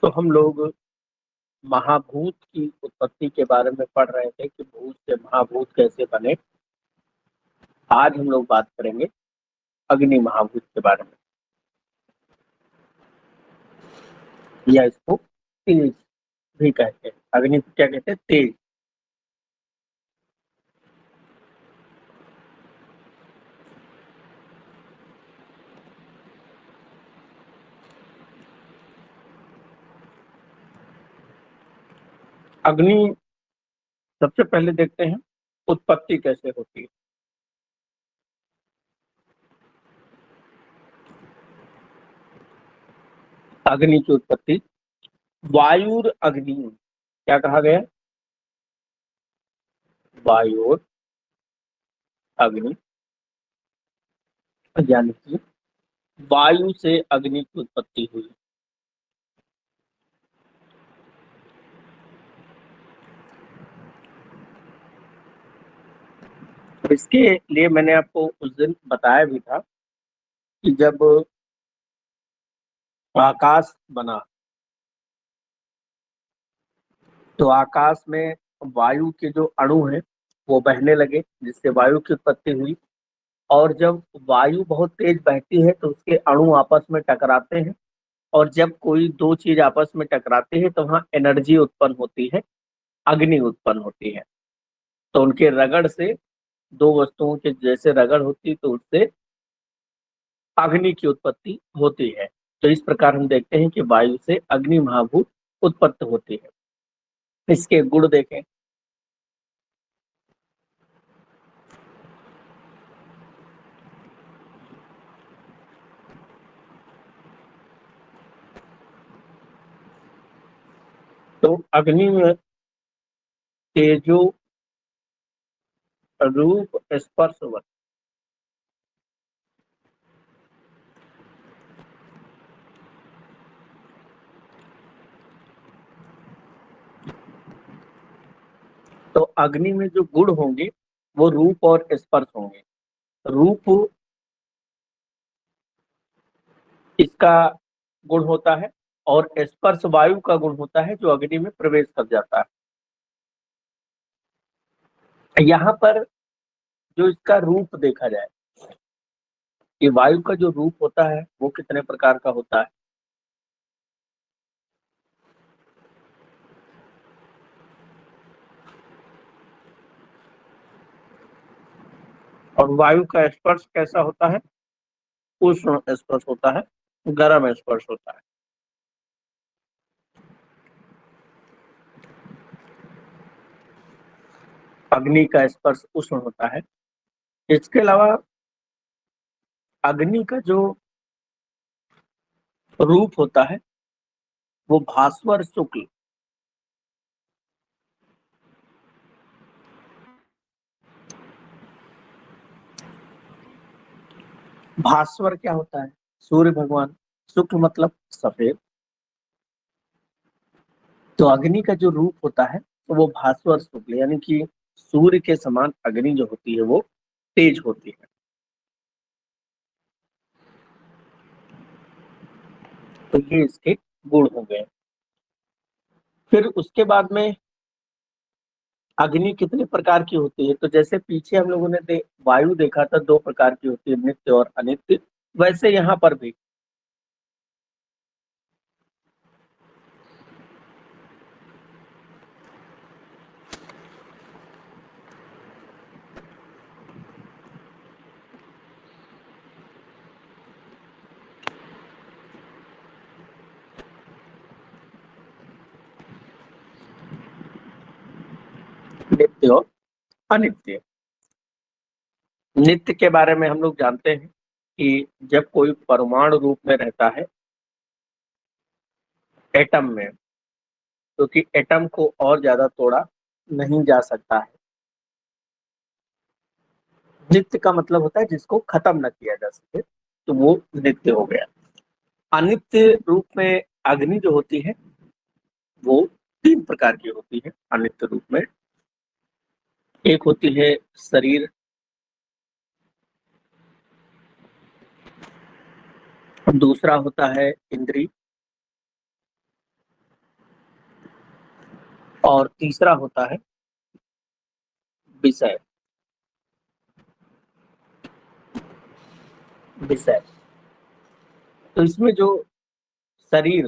तो हम लोग महाभूत की उत्पत्ति के बारे में पढ़ रहे थे कि भूत से महाभूत कैसे बने। आज हम लोग बात करेंगे अग्नि महाभूत के बारे में, या इसको तेज भी कहते हैं। अग्नि को क्या कहते हैं? तेज। अग्नि, सबसे पहले देखते हैं उत्पत्ति कैसे होती है। अग्नि की उत्पत्ति वायुर अग्नि, क्या कहा गया? वायुर अग्नि, यानी कि वायु से अग्नि की उत्पत्ति हुई। इसके लिए मैंने आपको उस दिन बताया भी था कि जब आकाश बना तो आकाश में वायु के जो अणु हैं वो बहने लगे, जिससे वायु की उत्पत्ति हुई। और जब वायु बहुत तेज बहती है तो उसके अणु आपस में टकराते हैं, और जब कोई दो चीज आपस में टकराते हैं तो वहां एनर्जी उत्पन्न होती है, अग्नि उत्पन्न होती है। तो उनके रगड़ से, दो वस्तुओं के जैसे रगड़ होती तो उससे अग्नि की उत्पत्ति होती है। तो इस प्रकार हम देखते हैं कि वायु से अग्नि महाभूत उत्पत्ति होती है। इसके गुण देखें। तो अग्नि में तेजो रूप स्पर्श व तो अग्नि में जो गुण होंगे वो रूप और स्पर्श होंगे। रूप इसका गुण होता है, और स्पर्श वायु का गुण होता है जो अग्नि में प्रवेश कर जाता है। यहाँ पर जो इसका रूप देखा जाए, ये वायु का जो रूप होता है वो कितने प्रकार का होता है? और वायु का स्पर्श कैसा होता है? उष्ण स्पर्श होता है, गर्म स्पर्श होता है। अग्नि का स्पर्श उष्ण होता है। इसके अलावा अग्नि का जो रूप होता है वो भास्वर शुक्ल। भास्वर क्या होता है? सूर्य भगवान। शुक्ल मतलब सफेद। तो अग्नि का जो रूप होता है तो वो भास्वर शुक्ल, यानी कि सूर्य के समान अग्नि जो होती है वो तेज होती है। तो ये इसके गुण हो गए। फिर उसके बाद में अग्नि कितने प्रकार की होती है? तो जैसे पीछे हम लोगों ने वायु देखा था, दो प्रकार की होती है, नित्य और अनित्य। वैसे यहाँ पर भी नित्य और अनित्य। नित्य के बारे में हम लोग जानते हैं कि जब कोई परमाणु रूप में रहता है एटम में, क्योंकि एटम को और ज्यादा तोड़ा नहीं जा सकता है। नित्य का मतलब होता है जिसको खत्म न किया जा सके, तो वो नित्य हो गया। अनित्य रूप में अग्नि जो होती है वो तीन प्रकार की होती है अनित्य रूप में। एक होती है शरीर, दूसरा होता है इंद्री, और तीसरा होता है विषय। विषय तो इसमें जो शरीर,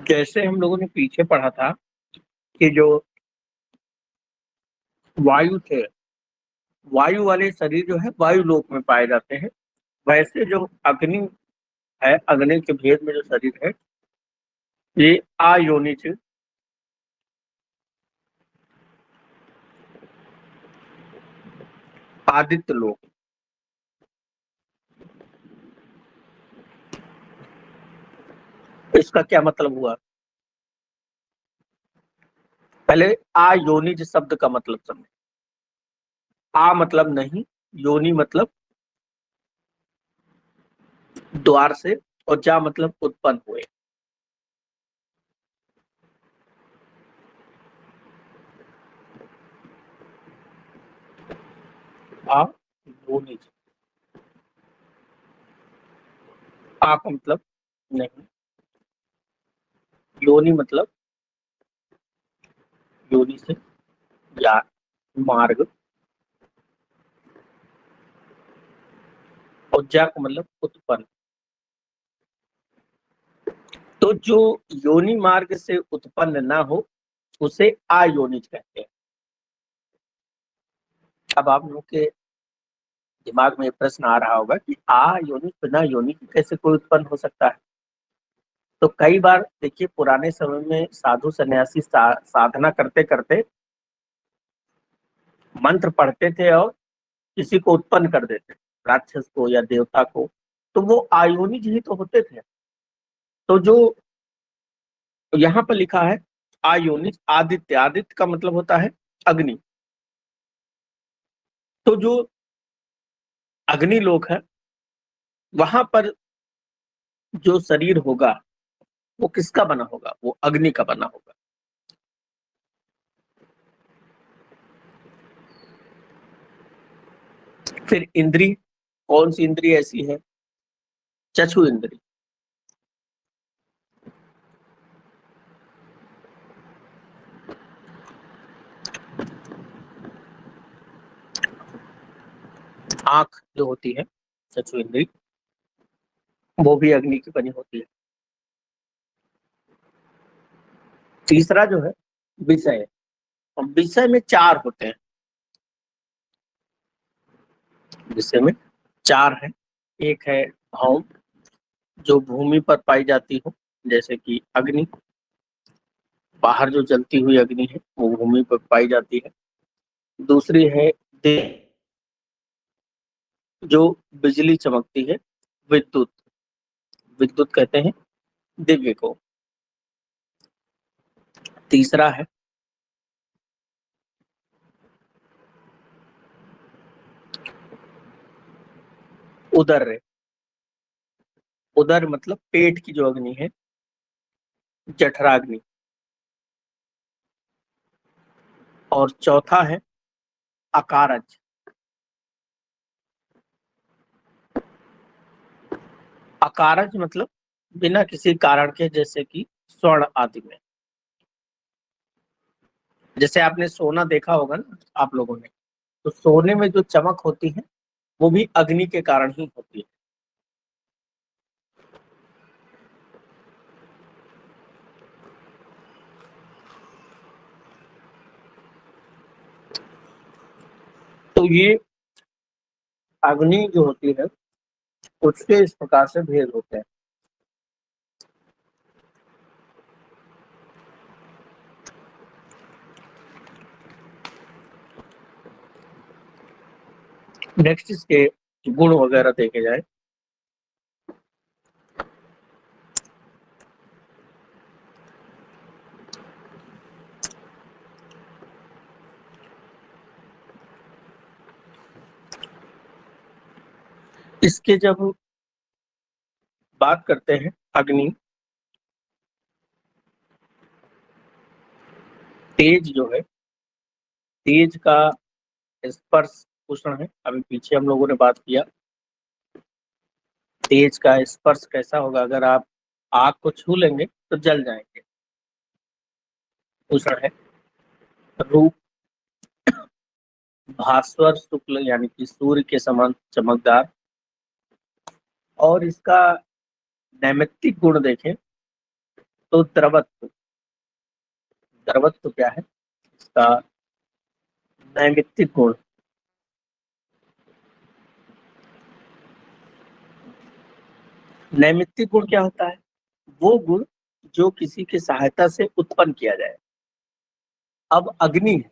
जैसे हम लोगों ने पीछे पढ़ा था कि जो वायु थे, वायु वाले शरीर जो है वायु लोक में पाए जाते हैं, वैसे जो अग्नि है, अग्नि के भेद में जो शरीर है, ये अयोनिज आदित्य लोक। इसका क्या मतलब हुआ? पहले अयोनिज शब्द का मतलब समझे। आ मतलब नहीं, योनि मतलब द्वार से, और जा मतलब उत्पन्न हुए। आ योनिज, आ का मतलब नहीं, योनि मतलब योनि से, या मार्ग, और जा का मतलब उत्पन्न। तो जो योनि मार्ग से उत्पन्न ना हो उसे अयोनिज कहते हैं। अब आप लोग के दिमाग में प्रश्न आ रहा होगा कि योनि बिना योनि के कैसे कोई उत्पन्न हो सकता है? तो कई बार देखिए, पुराने समय में साधु सन्यासी साधना करते करते मंत्र पढ़ते थे और किसी को उत्पन्न कर देते, राक्षस को या देवता को, तो वो आयोनिज ही तो होते थे। तो जो यहाँ पर लिखा है आयोनिज आदित्य, आदित्य का मतलब होता है अग्नि। तो जो अग्नि लोक है, वहां पर जो शरीर होगा वो किसका बना होगा? वो अग्नि का बना होगा। फिर इंद्री, कौन सी इंद्री ऐसी है? चक्षु इंद्री। आंख जो होती है, चक्षु इंद्री, वो भी अग्नि की बनी होती है। तीसरा जो है विषय, और विषय में चार होते हैं। विषय में चार है। एक है भौम, जो भूमि पर पाई जाती हो, जैसे कि अग्नि, बाहर जो जलती हुई अग्नि है वो भूमि पर पाई जाती है। दूसरी है दिव्य, जो बिजली चमकती है, विद्युत, विद्युत कहते हैं दिव्य को। तीसरा है उदर, उदर मतलब पेट की जो अग्नि है, जठराग्नि। और चौथा है अकारज। अकारज मतलब बिना किसी कारण के, जैसे कि स्वर्ण आदि में। जैसे आपने सोना देखा होगा ना आप लोगों ने, तो सोने में जो चमक होती है वो भी अग्नि के कारण ही होती है। तो ये अग्नि जो होती है उसके इस प्रकार से भेद होते हैं। नेक्स्ट इसके गुण वगैरह देखे जाए, इसके जब बात करते हैं अग्नि, तेज जो है, तेज का स्पर्श उष्ण है। अभी पीछे हम लोगों ने बात किया तेज का स्पर्श कैसा होगा, अगर आप आग को छू लेंगे तो जल जाएंगे, उष्ण है। रूप भास्वर शुक्ल यानी कि सूर्य के समान चमकदार। और इसका नैमित्तिक गुण देखें तो द्रवत्व। द्रवत्व क्या है इसका नैमित्तिक गुण? नैमित्तिक गुण क्या होता है? वो गुण जो किसी की सहायता से उत्पन्न किया जाए। अब अग्नि है,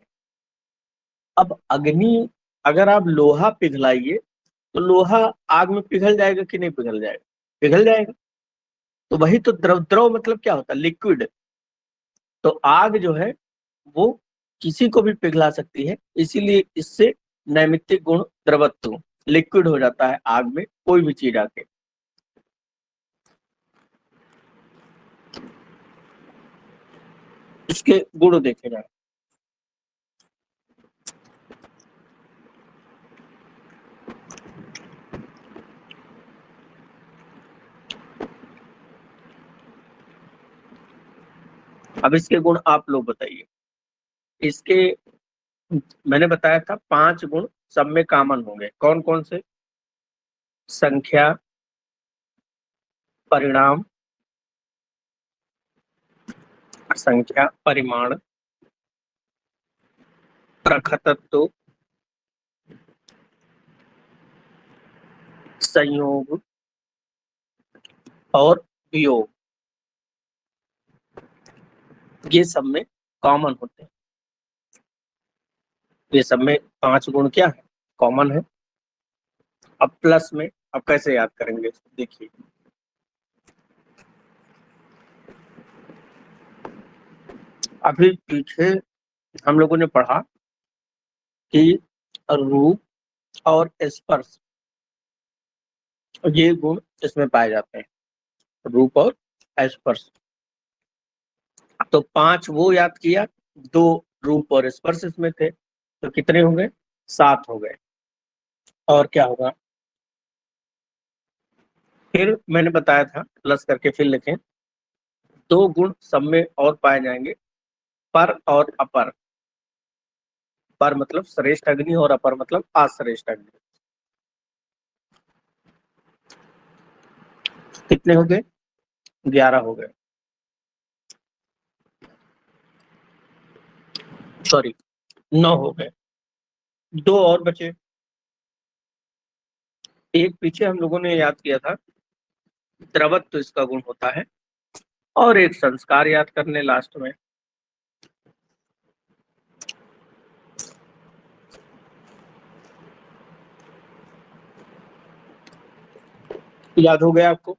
अब अग्नि, अगर आप लोहा पिघलाइए तो लोहा आग में पिघल जाएगा कि नहीं पिघल जाएगा? पिघल जाएगा। तो वही तो द्रव, द्रव मतलब क्या होता है? लिक्विड। तो आग जो है वो किसी को भी पिघला सकती है, इसीलिए इससे नैमित्तिक गुण द्रवत्व, लिक्विड हो जाता है आग में कोई भी चीज आके। इसके गुण देखे जाए, अब इसके गुण आप लोग बताइए। इसके मैंने बताया था 5 गुण सब में कॉमन होंगे, कौन कौन से? संख्या, परिणाम, संख्या, परिमाण, प्रखतत्व, संयोग और वियोग, ये सब में कॉमन होते हैं। ये सब में 5 गुण क्या है? कॉमन है। अब प्लस में अब कैसे याद करेंगे देखिए, अभी पीछे हम लोगों ने पढ़ा कि रूप और स्पर्श, ये गुण इसमें पाए जाते हैं, रूप और स्पर्श। तो 5 वो याद किया, 2 रूप और स्पर्श इसमें थे, तो कितने हो गए? 7 हो गए। और क्या होगा? फिर मैंने बताया था प्लस करके फिर लिखें, 2 गुण सब में और पाए जाएंगे, पर और अपर। पर मतलब श्रेष्ठ अग्नि और अपर मतलब अश्रेष्ठ अग्नि। कितने हो गए? 11 हो गए, सॉरी 9 हो गए। 2 और बचे। एक पीछे हम लोगों ने याद किया था द्रवत्व इसका गुण होता है, और एक संस्कार याद करने लास्ट में। याद हो गया आपको?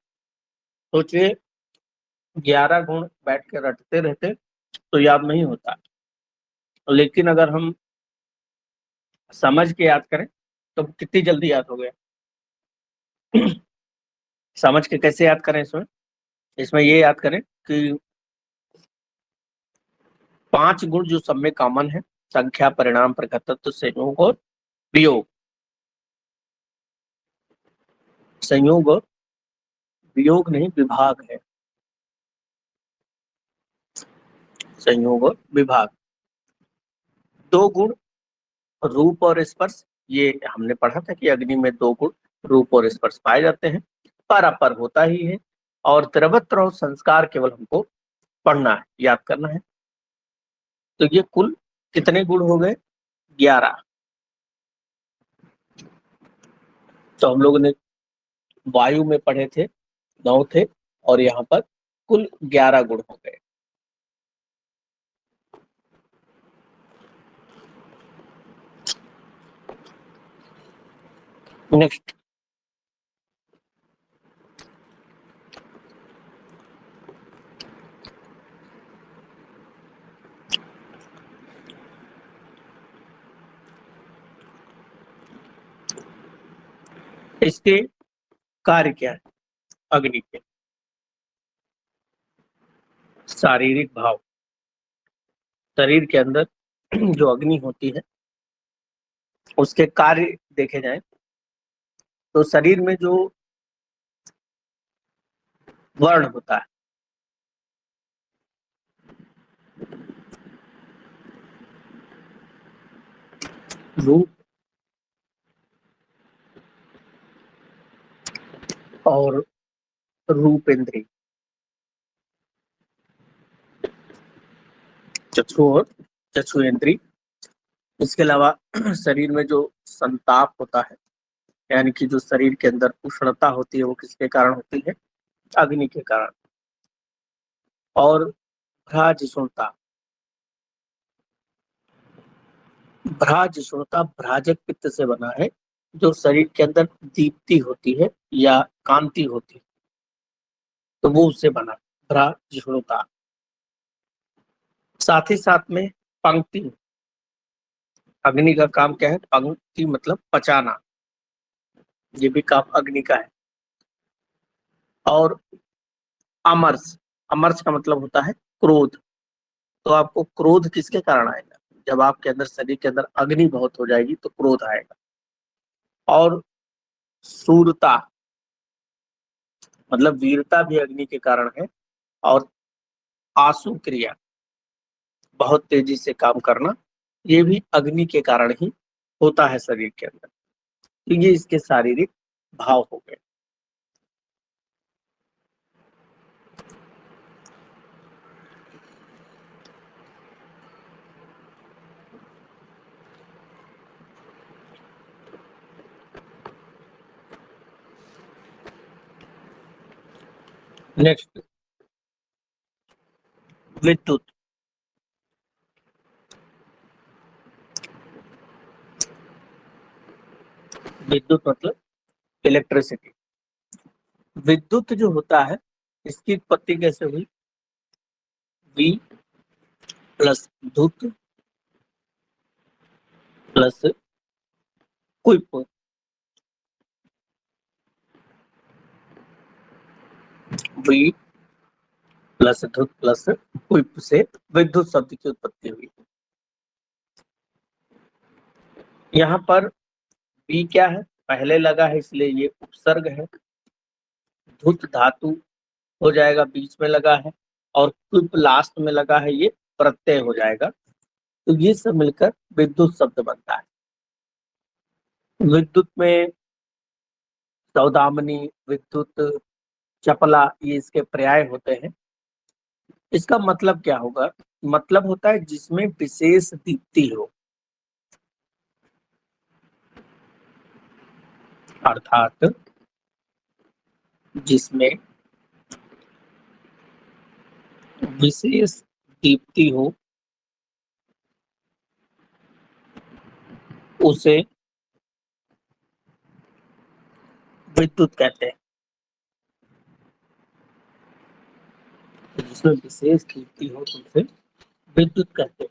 सोचिए 11 गुण बैठ के रटते रहते तो याद नहीं होता, लेकिन अगर हम समझ के याद करें तो कितनी जल्दी याद हो गया। समझ के कैसे याद करें? इसमें इसमें ये याद करें कि 5 गुण जो सब में कॉमन है, संख्या, परिणाम, प्रकृतत्व, संयोग और वियोग। संयोग और वियोग नहीं, विभाग है। संयोग और विभाग। 2 गुण रूप और स्पर्श, ये हमने पढ़ा था कि अग्नि में 2 गुण रूप और स्पर्श पाए जाते हैं, पर अपर होता ही है। और द्रवत्व और संस्कार केवल हमको पढ़ना है, याद करना है। तो ये कुल कितने गुण हो गए? 11। तो हम लोगों ने वायु में पढ़े थे 9 थे, और यहाँ पर कुल 11 गुण हो गए। नेक्स्ट, इसके कार्य क्या है? अग्नि के शारीरिक भाव। शरीर के अंदर जो अग्नि होती है उसके कार्य देखे जाए तो शरीर में जो वर्ण होता है, रूप और रूपेंद्री, चक्षु और चक्षुरेंद्री, इसके अलावा शरीर में जो संताप होता है, यानी कि जो शरीर के अंदर उष्णता होती है, वो किसके कारण होती है? अग्नि के कारण। और भ्राजिष्णुता, भ्राजिष्णुता भ्राजक पित्त से बना है, जो शरीर के अंदर दीप्ति होती है या कांति होती है, तो वो उससे बना भ्राजिष्णुता। साथ ही साथ में पंक्ति, अग्नि का काम क्या है? पंक्ति मतलब पचाना, ये भी काम अग्नि का है। और अमर्ष, अमर्ष का मतलब होता है क्रोध। तो आपको क्रोध किसके कारण आएगा? जब आपके अंदर, शरीर के अंदर अग्नि बहुत हो जाएगी तो क्रोध आएगा। और शूरता मतलब वीरता भी अग्नि के कारण है। और आशु क्रिया, बहुत तेजी से काम करना, ये भी अग्नि के कारण ही होता है शरीर के अंदर। तो ये इसके शारीरिक भाव हो गए। नेक्स्ट, विद्युत। विद्युत मतलब इलेक्ट्रिसिटी। विद्युत जो होता है, इसकी उत्पत्ति कैसे हुई? वी प्लस धुत प्लस क्विप, वी प्लस धुत प्लस क्विप से विद्युत शब्द की उत्पत्ति हुई। यहाँ पर वी क्या है? पहले लगा है इसलिए ये उपसर्ग है। धुत धातु हो जाएगा, बीच में लगा है। और क्विप लास्ट में लगा है, ये प्रत्यय हो जाएगा। तो ये सब मिलकर विद्युत शब्द बनता है। विद्युत में सौदामनी, विद्युत, चपला, ये इसके पर्याय होते हैं। इसका मतलब क्या होगा? मतलब होता है जिसमें विशेष दीप्ति हो, अर्थात जिसमें विशेष दीप्ति हो, उसे विद्युत कहते हैं। तो जिसमें विशेष दीप्ति हो तो उसे विद्युत कहते हैं।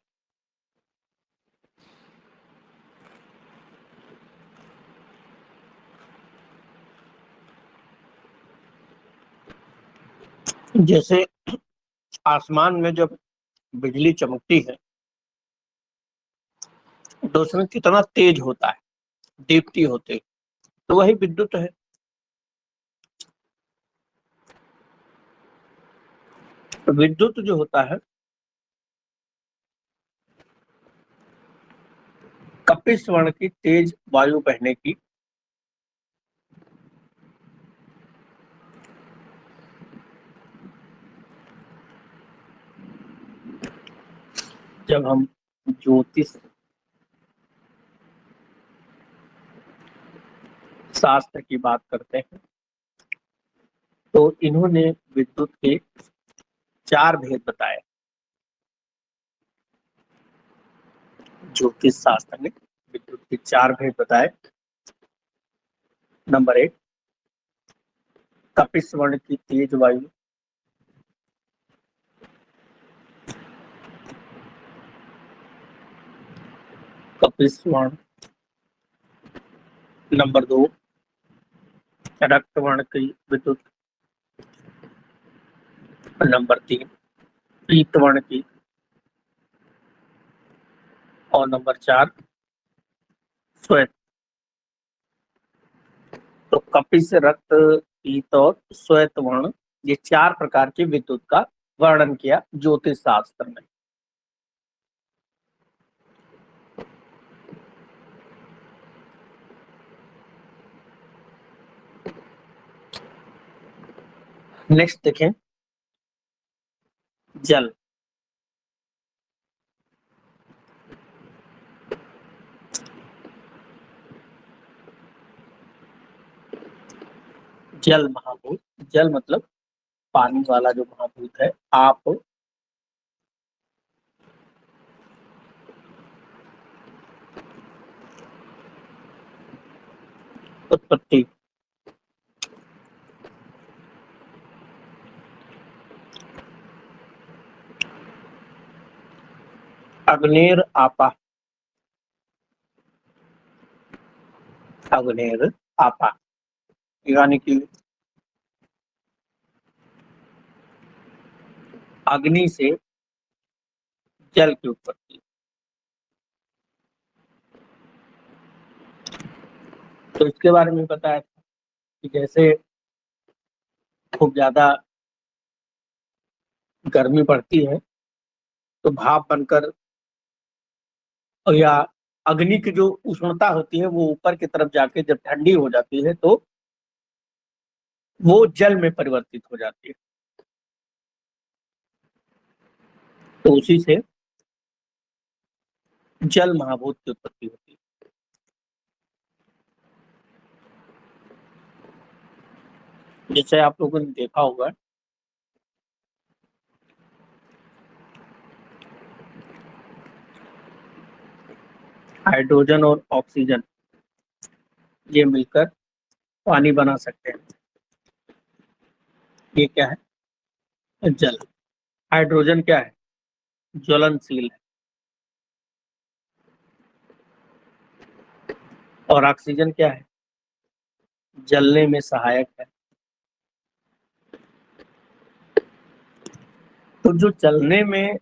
जैसे आसमान में जब बिजली चमकती है तो उसमें कितना तेज होता है, दीप्ति होती है, तो वही विद्युत है। विद्युत जो होता है, कपिश वर्ण की तेज वायु बहने की, जब हम ज्योतिष शास्त्र की बात करते हैं तो इन्होंने विद्युत के 4 भेद बताए। ज्योतिष शास्त्र ने विद्युत के 4 भेद बताए। नंबर 1, कपिश वर्ण की तेज वायु। कपिश वर्ण। नंबर 2, रक्त वर्ण की विद्युत। नंबर 3, पीत वर्ण की। और नंबर 4, श्वेत। तो कपिस, रक्त, पीत और श्वेत वर्ण, ये 4 प्रकार के विद्युत का वर्णन किया ज्योतिष शास्त्र में। नेक्स्ट देखें, जल। जल महाभूत, जल मतलब पानी वाला जो महाभूत है। आप, उत्पत्ति, अग्नेर आपा, अग्नेर आपा यानी कि अग्नि से जल की उत्पत्ति। तो इसके बारे में बताया था कि जैसे खूब ज्यादा गर्मी पड़ती है तो भाप बनकर, या अग्नि की जो उष्णता होती है वो ऊपर की तरफ जाके जब ठंडी हो जाती है तो वो जल में परिवर्तित हो जाती है। तो उसी से जल महाभूत की उत्पत्ति होती है। जैसे आप लोगों ने देखा होगा, हाइड्रोजन और ऑक्सीजन ये मिलकर पानी बना सकते हैं। ये क्या है? जल। हाइड्रोजन क्या है? ज्वलनशील है। और ऑक्सीजन क्या है? जलने में सहायक है। तो जो जलने में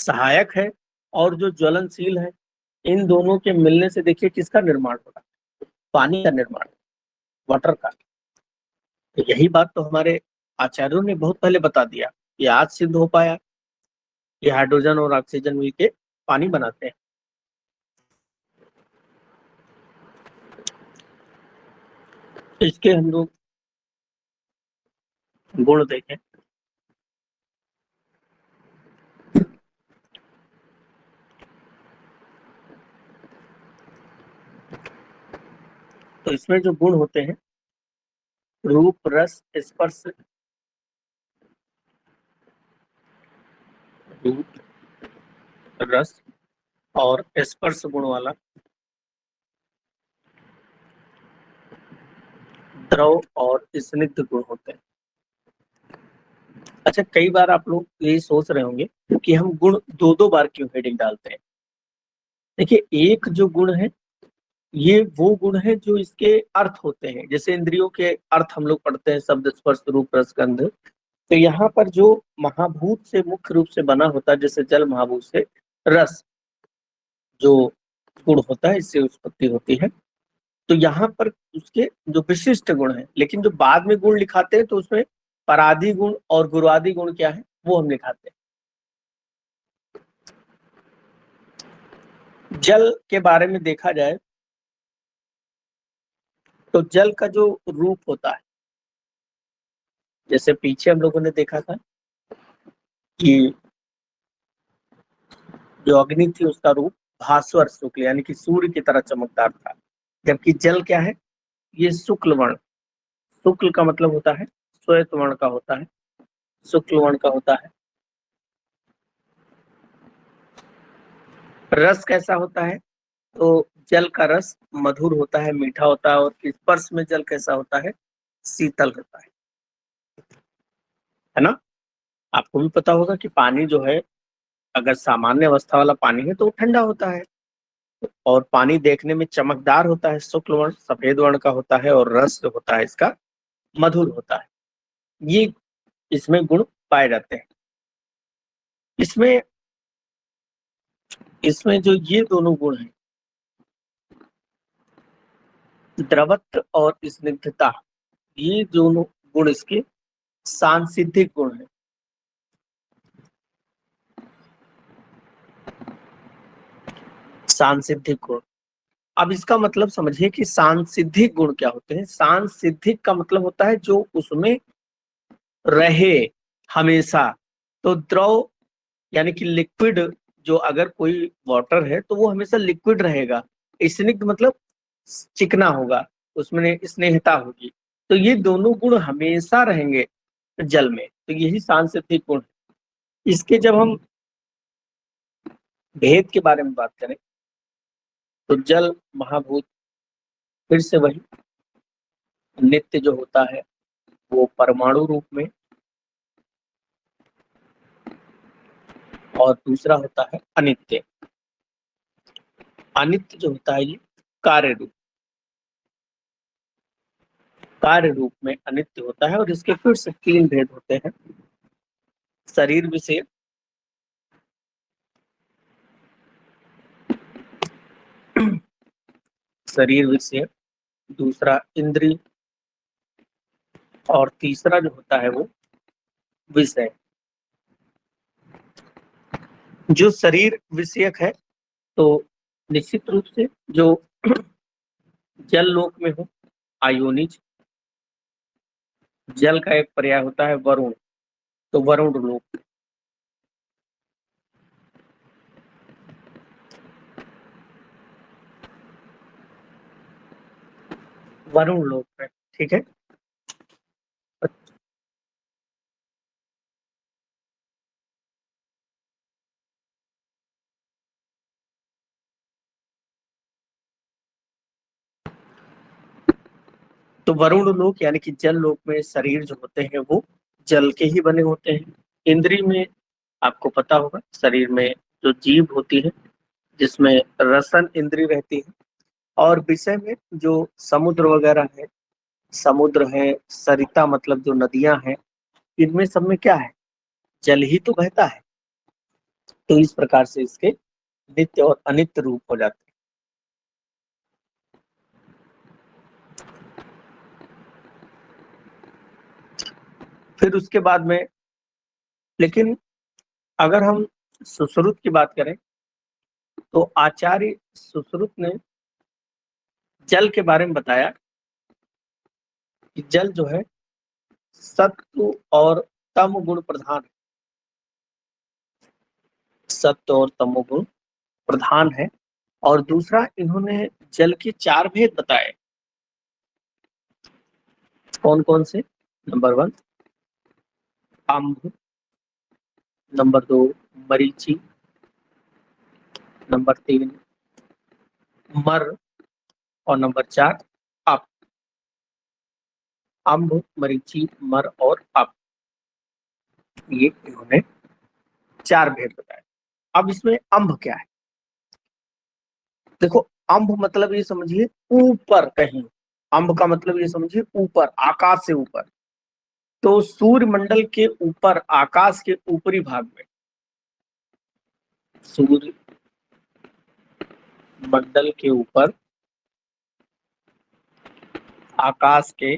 सहायक है और जो ज्वलनशील है, इन दोनों के मिलने से देखिए किसका निर्माण होगा? पानी का निर्माण, वाटर का। तो यही बात तो हमारे आचार्यों ने बहुत पहले बता दिया, ये आज सिद्ध हो पाया। ये हाइड्रोजन और ऑक्सीजन मिलके पानी बनाते हैं। इसके हम लोग गुण देखें। तो इसमें जो गुण होते हैं, रूप, रस, स्पर्श, रूप, रस और स्पर्श गुण वाला द्रव और स्निग्ध गुण होते हैं। अच्छा, कई बार आप लोग यही सोच रहे होंगे कि हम गुण दो दो बार क्यों हेडिंग डालते हैं। देखिए, एक जो गुण है ये वो गुण है जो इसके अर्थ होते हैं। जैसे इंद्रियों के अर्थ हम लोग पढ़ते हैं, शब्द, स्पर्श, रूप, रस, गंध। तो यहाँ पर जो महाभूत से मुख्य रूप से बना होता है, जैसे जल महाभूत से रस जो गुण होता है, इससे उत्पत्ति होती है। तो यहाँ पर उसके जो विशिष्ट गुण है, लेकिन जो बाद में गुण लिखाते हैं तो उसमें परादि गुण और गुरुआदि गुण क्या है वो हम लिखाते हैं। जल के बारे में देखा जाए तो जल का जो रूप होता है, जैसे पीछे हम लोगों ने देखा था कि जो अग्नि थी उसका रूप भास्वर शुक्ल यानी कि सूर्य की तरह चमकदार था। जबकि जल क्या है? ये शुक्ल वर्ण। शुक्ल का मतलब होता है श्वेत वर्ण का होता है, शुक्ल वर्ण का होता है। रस कैसा होता है? तो जल का रस मधुर होता है, मीठा होता है। और स्पर्श में जल कैसा होता है? शीतल होता है ना? आपको भी पता होगा कि पानी जो है, अगर सामान्य अवस्था वाला पानी है तो वो ठंडा होता है, और पानी देखने में चमकदार होता है, शुक्ल वर्ण सफेद वर्ण का होता है, और रस जो होता है इसका मधुर होता है। ये इसमें गुण पाए जाते हैं। इसमें इसमें जो ये दोनों गुण हैं, द्रवत्व और स्निग्धता, ये दोनों गुण इसके सांसिधिक गुण है। सांसिधिक गुण, अब इसका मतलब समझिए कि सांसिधिक गुण क्या होते हैं। सांसिधिक का मतलब होता है जो उसमें रहे हमेशा। तो द्रव यानी कि लिक्विड, जो अगर कोई वाटर है तो वो हमेशा लिक्विड रहेगा। स्निग्ध मतलब चिकना होगा, उसमें स्नेहता होगी। तो ये दोनों गुण हमेशा रहेंगे जल में, तो यही सांसिधिक गुण है। इसके जब हम भेद के बारे में बात करें तो जल महाभूत, फिर से वही नित्य जो होता है वो परमाणु रूप में, और दूसरा होता है अनित्य। अनित्य जो होता है ये कार्य रूप, कार्य रूप में अनित्य होता है। और इसके फिर से तीन भेद होते हैं। शरीर विषय, शरीर विषय, दूसरा इंद्रिय, और तीसरा जो होता है वो विषय। जो शरीर विषयक है तो निश्चित रूप से जो जल लोक में हो, आयोनिज, जल का एक पर्याय होता है वरुण, तो वरुण लोक, वरुण लोक में, ठीक है। तो वरुण लोक यानी कि जल लोक में शरीर जो होते हैं वो जल के ही बने होते हैं। इंद्रिय में आपको पता होगा शरीर में जो जीभ होती है जिसमें रसन इंद्रिय रहती है। और विषय में जो समुद्र वगैरह है, समुद्र है, सरिता मतलब जो नदियां हैं, इनमें सब में क्या है, जल ही तो बहता है। तो इस प्रकार से इसके नित्य और अनित्य रूप हो जाते हैं। फिर उसके बाद में, लेकिन अगर हम सुश्रुत की बात करें तो आचार्य सुश्रुत ने जल के बारे में बताया कि जल जो है सत्व और तम गुण प्रधान है। सत्व और तमोगुण प्रधान है। और दूसरा इन्होंने जल के चार भेद बताए। कौन कौन से? नंबर वन अम्भ, नंबर दो मरीचि, नंबर तीन मर, और नंबर चार अप। अम्भ, मरीचि, मर और अप, ये इन्होंने चार भेद बताए। अब इसमें अम्भ क्या है? देखो, अम्भ मतलब ये समझिए ऊपर कहीं। अम्भ का मतलब ये समझिए ऊपर, आकाश से ऊपर। तो सूर्य मंडल के ऊपर, आकाश के ऊपरी भाग में, सूर्य मंडल के ऊपर आकाश के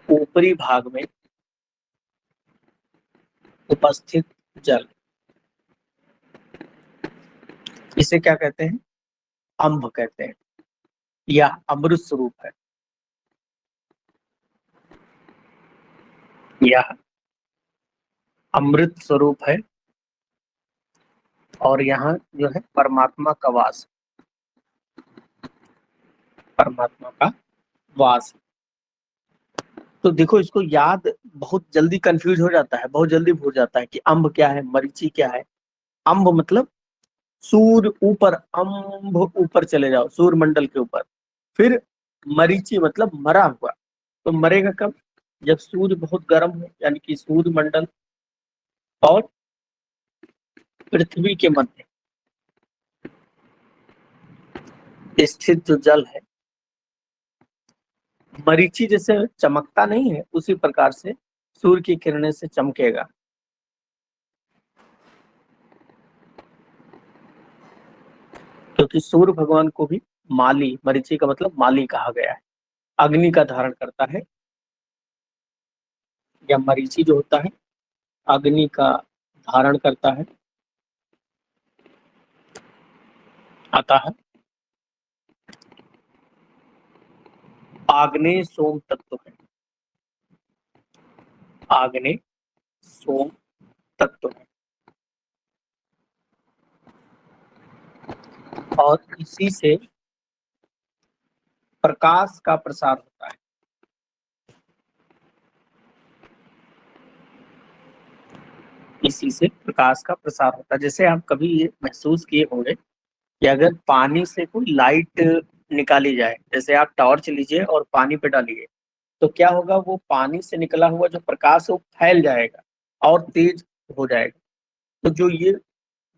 ऊपरी भाग में उपस्थित जल, इसे क्या कहते हैं? अम्भ कहते हैं। यह अमृत स्वरूप है। यह अमृत स्वरूप है और यहाँ जो है परमात्मा का वास, परमात्मा का वास। तो देखो, इसको याद बहुत जल्दी कंफ्यूज हो जाता है, बहुत जल्दी भूल जाता है कि अम्ब क्या है, मरीचि क्या है। अम्ब मतलब सूर्य ऊपर, अम्ब ऊपर चले जाओ सूर्य मंडल के ऊपर। फिर मरीचि मतलब मरा हुआ। तो मरेगा कब? जब सूर्य बहुत गर्म हो, यानी कि सूर्य मंडल और पृथ्वी के मध्य स्थित जो जल है, मरीचि जैसे चमकता नहीं है उसी प्रकार से सूर्य की किरणें से चमकेगा। क्योंकि क्योंकि सूर्य भगवान को भी माली, मरीचि का मतलब माली कहा गया है, अग्नि का धारण करता है, या मरीचि जो होता है अग्नि का धारण करता है, आता है। आग्नेय सोम तत्व है, आग्नेय सोम तत्व है, और इसी से प्रकाश का प्रसार होता है। इसी से प्रकाश का प्रसार होता है। जैसे आप कभी ये महसूस किए होंगे कि अगर पानी से कोई लाइट निकाली जाए, जैसे आप टॉर्च लीजिए और पानी पे डालिए, तो क्या होगा, वो पानी से निकला हुआ जो प्रकाश है वो फैल जाएगा और तेज हो जाएगा। तो जो ये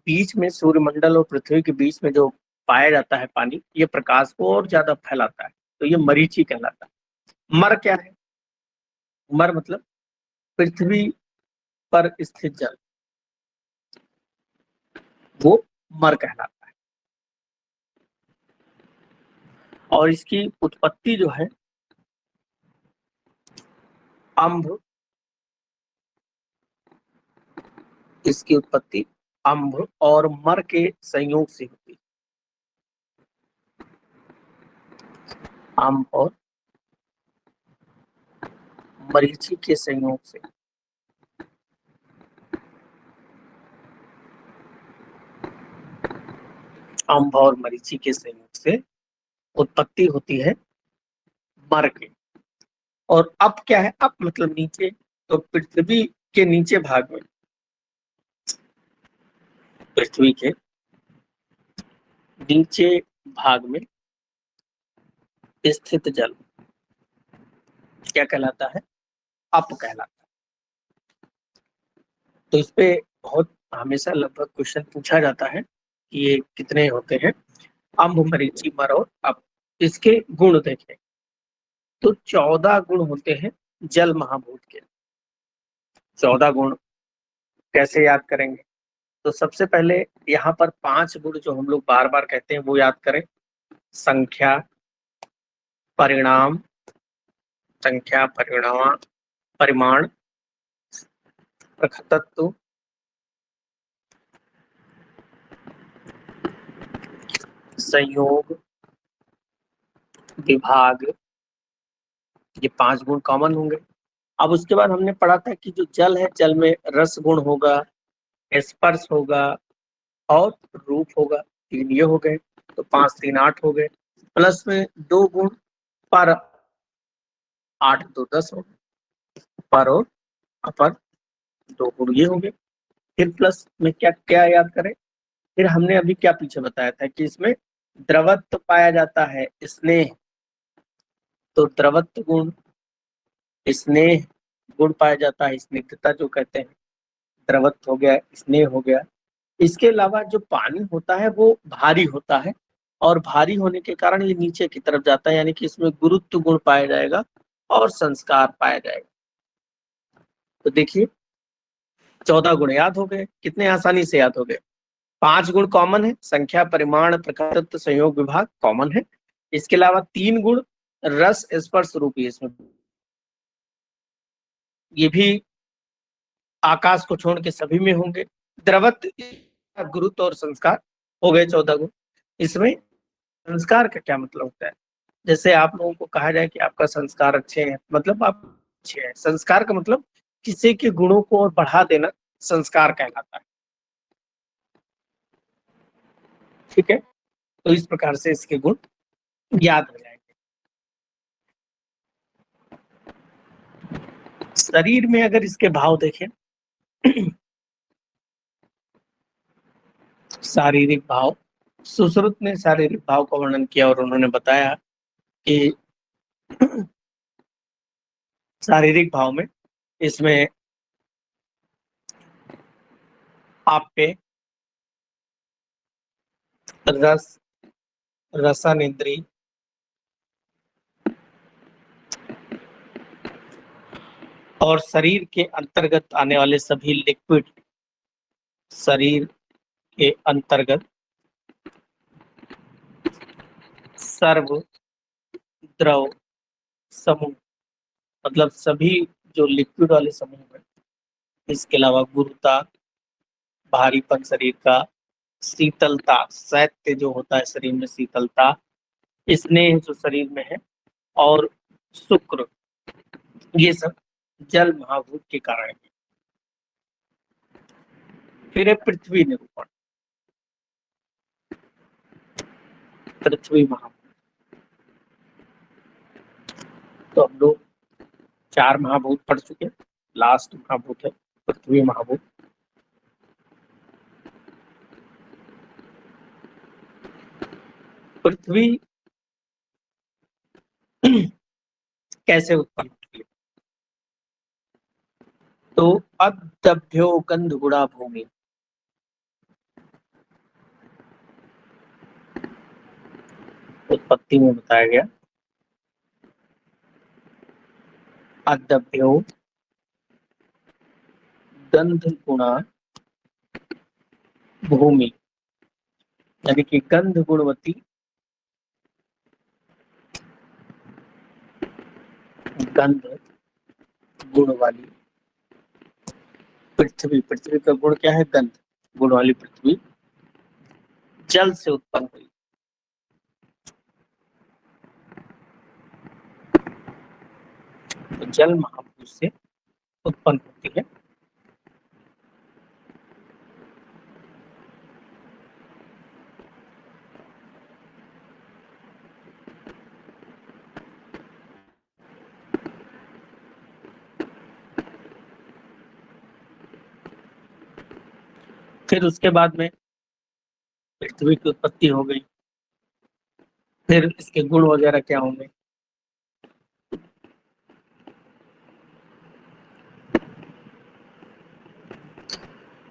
बीच में सूर्यमंडल और पृथ्वी के बीच में जो पाया जाता है पानी, ये प्रकाश को और ज्यादा फैलाता है, तो ये मरीचि कहलाता है। मर क्या है? मर मतलब पृथ्वी पर स्थित जल, वो मर कहलाता है। और इसकी उत्पत्ति जो है अम्भ, इसकी उत्पत्ति अम्भ और मर के संयोग से होती है। अम्भ और मरीचि के संयोग से। अम्भ और मरीचि के संयोग से उत्पत्ति होती है मर के। और अप क्या है? अप मतलब नीचे, तो पृथ्वी के नीचे भाग में, पृथ्वी के नीचे भाग में स्थित जल क्या कहलाता है? अप कहलाता है। तो इस पे बहुत हमेशा लगभग क्वेश्चन पूछा जाता है कि ये कितने होते हैं, अम्भ मरीचि मर और अप। इसके गुण देखें तो 14 गुण होते हैं जल महाभूत के। 14 गुण कैसे याद करेंगे? तो सबसे पहले यहाँ पर 5 गुण जो हम लोग बार बार कहते हैं वो याद करें। संख्या, परिणाम, संख्या, परिणाम, परिमाण, प्रकृतत्व, संयोग, विभाग, ये 5 गुण कॉमन होंगे। अब उसके बाद हमने पढ़ा था कि जो जल है, जल में रस गुण होगा, स्पर्श होगा और रूप होगा। 3 ये हो गए, तो 5 3 8 हो गए। प्लस में 2 गुण पर, 8 2 10 हो गए। पर और अपर 2 गुण ये हो गए। फिर प्लस में क्या क्या याद करें? फिर हमने अभी क्या पीछे बताया था कि इसमें द्रवत्व पाया जाता है, स्नेह, तो द्रवत्व गुण, स्नेह गुण पाया जाता है, स्निग्धता जो कहते हैं, द्रवत्व हो गया, स्नेह हो गया। इसके अलावा जो पानी होता है वो भारी होता है, और भारी होने के कारण ये नीचे की तरफ जाता है, यानी कि इसमें गुरुत्व गुण पाया जाएगा और संस्कार पाया जाएगा। तो देखिए 14 गुण याद हो गए, कितने आसानी से याद हो गए। 5 गुण कॉमन है, संख्या, परिमाण, प्रकृतत्व, संयोग, विभाग कॉमन है। इसके अलावा 3 गुण रस, स्पर्श, रूप, इसमें ये भी आकाश को छोड़ के सभी में होंगे। द्रवत्व, गुरुत्व और संस्कार हो गए 14 गुण। इसमें संस्कार का क्या मतलब होता है? जैसे आप लोगों को कहा जाए कि आपका संस्कार अच्छे हैं, मतलब आप अच्छे हैं। संस्कार का मतलब किसी के गुणों को और बढ़ा देना संस्कार कहलाता है। ठीक है, तो इस प्रकार से इसके गुण याद हो जाएंगे। शरीर में अगर इसके भाव देखें, शारीरिक भाव, सुश्रुत ने शारीरिक भाव का वर्णन किया और उन्होंने बताया कि शारीरिक भाव में इसमें आपके रस, रसन इंद्री, और शरीर के अंतर्गत आने वाले सभी लिक्विड, शरीर के अंतर्गत सर्व, द्रव, समूह, मतलब सभी जो लिक्विड वाले समूह है, इसके अलावा गुरुता, भारीपन शरीर का, शीतलता, शैत्य जो होता है शरीर में, शीतलता, स्नेह जो शरीर में है, और शुक्र, ये सब जल महाभूत के कारण है। फिर है पृथ्वी निरूपण। पृथ्वी महाभूत, तो हम लोग 4 महाभूत पढ़ चुके हैं। लास्ट महाभूत है पृथ्वी महाभूत। पृथ्वी कैसे उत्पन्न होती है? तो अदभ्यो गंध गुणा भूमि, उत्पत्ति में बताया गया। अदभ्यो गंध गुणा भूमि, यानी कि गंध गुणवती, गंध गुण वाली पृथ्वी। पृथ्वी का गुण क्या है? गंध गुण वाली पृथ्वी जल से उत्पन्न हुई। तो जल महाभूत से उत्पन्न होती है। फिर उसके बाद में पृथ्वी की उत्पत्ति हो गई। फिर इसके गुण वगैरह क्या होंगे?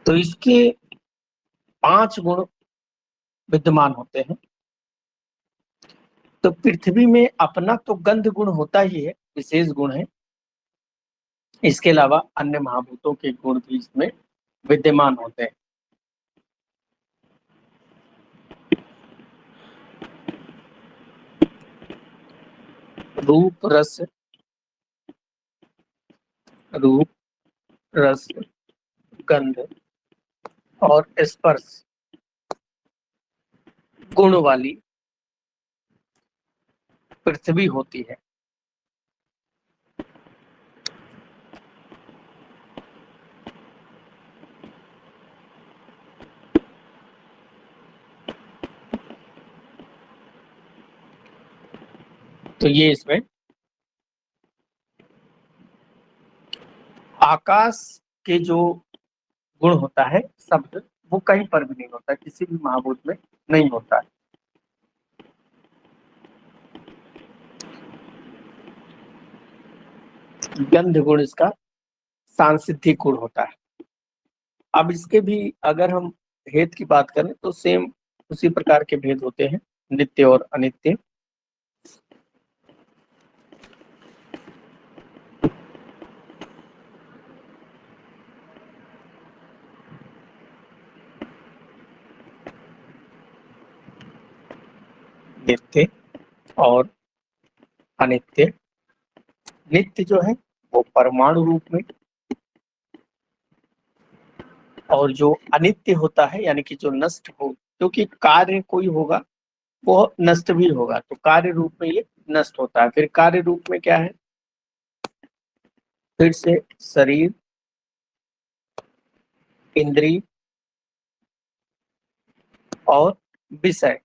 तो इसके 5 गुण विद्यमान होते हैं। तो पृथ्वी में अपना तो गंध गुण होता ही है, विशेष गुण है। इसके अलावा अन्य महाभूतों के गुण भी इसमें विद्यमान होते हैं। रूप रस, रूप रस, गंध और स्पर्श गुण वाली पृथ्वी होती है। तो ये इसमें आकाश के जो गुण होता है शब्द, वो कहीं पर भी नहीं होता, किसी भी महाभूत में नहीं होता है। गंध गुण इसका सांसिधिक गुण होता है। अब इसके भी अगर हम भेद की बात करें तो सेम उसी प्रकार के भेद होते हैं, नित्य और अनित्य। नित्य और अनित्य। नित्य जो है वो परमाणु रूप में, और जो अनित्य होता है यानी कि जो नष्ट हो, क्योंकि कार्य कोई होगा वो नष्ट भी होगा, तो कार्य रूप में ये नष्ट होता है। फिर कार्य रूप में क्या है? फिर से शरीर, इंद्रिय और विषय।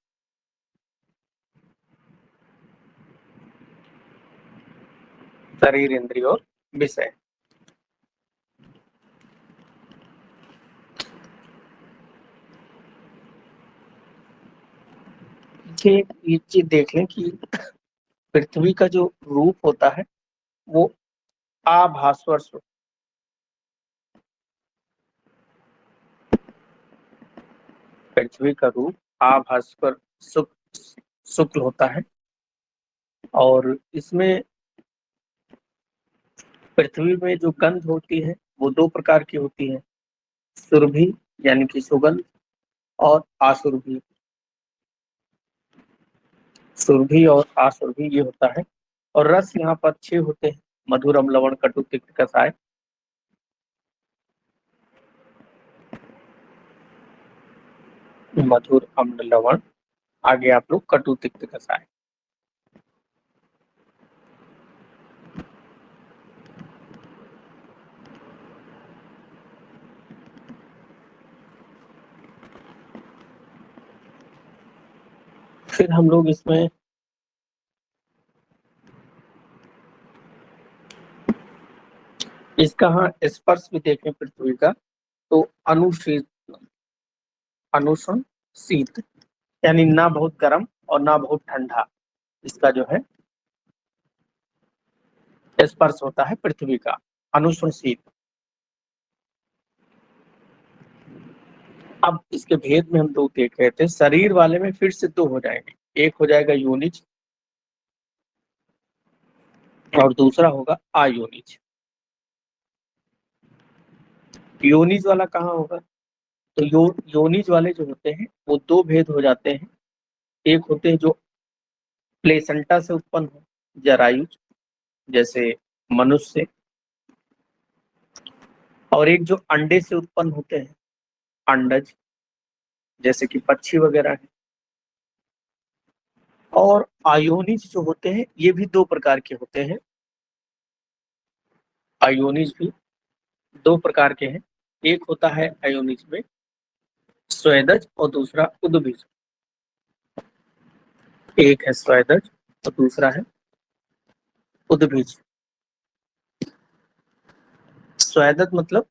शरीर, इंद्रिय और विषय। ये चीज देख लें कि पृथ्वी का जो रूप होता है वो आभास्वर स्वरूप। पृथ्वी का रूप आभास्वर शुक्ल होता है। और इसमें पृथ्वी में जो गंध होती है वो 2 प्रकार की होती है, सुरभि यानी कि सुगंध, और आसुरभि। सुरभि और आसुरभि ये होता है। और रस यहाँ पर 6 होते हैं, मधुर, अम्ल, लवण, कटु, तिक्त, कसाय। मधुर, अम्ल, लवण, आगे आप लोग कटु, तिक्त, कसाय। फिर हम लोग इसमें इसका स्पर्श भी देखें पृथ्वी का, तो अनुशीत, अनुष्ण, शीत, यानी ना बहुत गर्म और ना बहुत ठंडा, इसका जो है स्पर्श होता है पृथ्वी का, अनुष्ण, शीत। अब इसके भेद में हम लोग देख रहे थे, शरीर वाले में फिर से 2 हो जाएंगे, एक हो जाएगा योनिज और दूसरा होगा अयोनिज। योनिज वाला कहाँ होगा? तो योनिज वाले जो होते हैं वो 2 भेद हो जाते हैं। एक होते हैं जो प्लेसेंटा से उत्पन्न हो, जरायुज, जैसे मनुष्य, और एक जो अंडे से उत्पन्न होते हैं, अंडज, जैसे कि पक्षी वगैरह है। और आयोनिज जो होते हैं ये भी 2 प्रकार के होते हैं। आयोनिज भी 2 प्रकार के हैं। एक होता है आयोनिज में स्वेदज और दूसरा उद्भिज। एक है स्वेदज और दूसरा है उद्भिज। स्वेदज मतलब,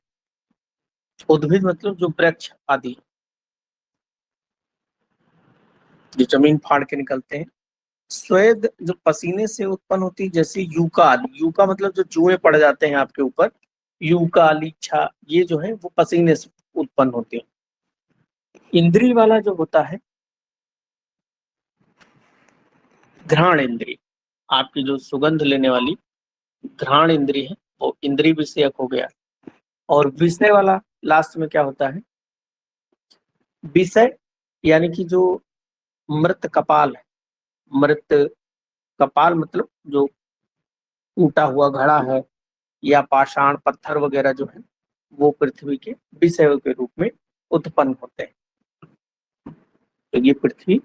उद्भिज मतलब जो वृक्ष आदि, जो जमीन फाड़ के निकलते हैं। स्वेद जो पसीने से उत्पन्न होती है, जैसे यूका आदि, यूका मतलब जो चूहे पड़ जाते हैं आपके ऊपर, यूका, लीच्छा, ये जो है वो पसीने से उत्पन्न होते हैं। इंद्री वाला जो होता है, घ्राण इंद्री, आपकी जो सुगंध लेने वाली घ्राण इंद्री है, वो इंद्री विषयक हो गया। और विषय वाला लास्ट में क्या होता है? विषय यानी कि जो मृत कपाल है, मृत कपाल मतलब जो टूटा हुआ घड़ा है या पाषाण पत्थर वगैरह जो है, वो पृथ्वी के विषयों के रूप में उत्पन्न होते हैं। तो ये पृथ्वी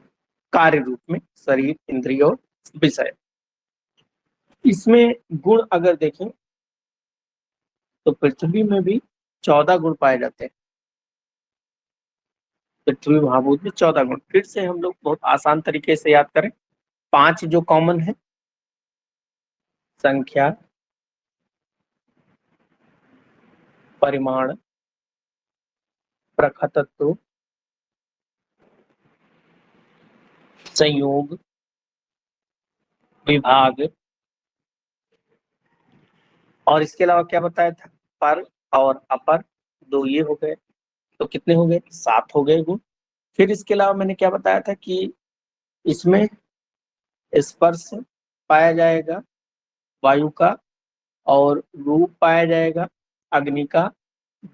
कार्य रूप में शरीर, इंद्रिय और विषय। इसमें गुण अगर देखें तो पृथ्वी में भी 14 गुण पाए जाते हैं। पृथ्वी महाभूत में 14 गुण, फिर से हम लोग बहुत आसान तरीके से याद करें। 5 जो कॉमन है, संख्या, परिमाण, प्रखतत्व, संयोग, विभाग, और इसके अलावा क्या बताया था? पर और अपर, 2 ये हो गए, तो कितने हो गए? 7 हो गए गुण। फिर इसके अलावा मैंने क्या बताया था कि इसमें स्पर्श पाया जाएगा वायु का, और रूप पाया जाएगा अग्नि का,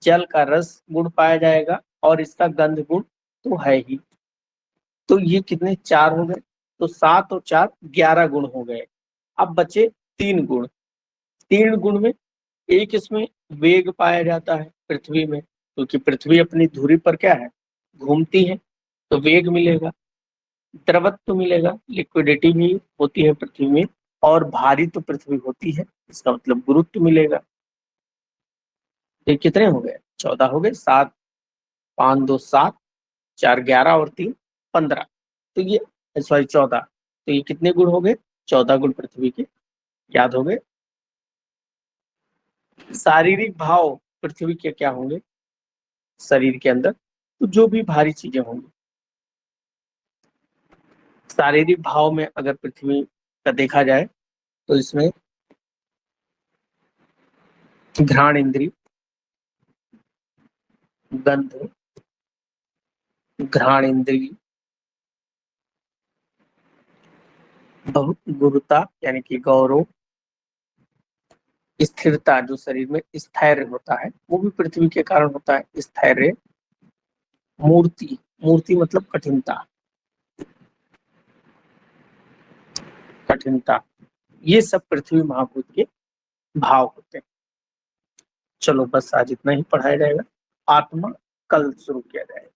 जल का रस गुण पाया जाएगा, और इसका गंध गुण तो है ही। तो ये कितने? 4 हो गए। तो 7 और 4 11 गुण हो गए। अब बचे 3 गुण। 3 गुण में एक इसमें वेग पाया जाता है पृथ्वी में, क्योंकि पृथ्वी अपनी धुरी पर क्या है? घूमती है, तो वेग मिलेगा। द्रवत्व मिलेगा, लिक्विडिटी भी होती है पृथ्वी में, और भारी तो पृथ्वी होती है, इसका मतलब गुरुत्व मिलेगा। ये कितने हो गए? 14 हो गए। 7, 5 2 7, 4 11 और 3 15। तो ये, सॉरी 14, तो ये कितने गुण हो गए? 14 गुण पृथ्वी के, याद हो गए। शारीरिक भाव पृथ्वी के क्या होंगे? शरीर के अंदर तो जो भी भारी चीजें होंगी, शारीरिक भाव में अगर पृथ्वी का देखा जाए तो इसमें घ्राण इंद्री, गंध, घ्राण इंद्री, गुरुता यानी कि गौरव, स्थिरता जो शरीर में स्थैर्य होता है वो भी पृथ्वी के कारण होता है, स्थैर्य, मूर्ति, मूर्ति मतलब कठिनता, कठिनता, ये सब पृथ्वी महाभूत के भाव होते हैं। चलो बस आज इतना ही पढ़ाया जाएगा, आत्मा कल शुरू किया जाएगा।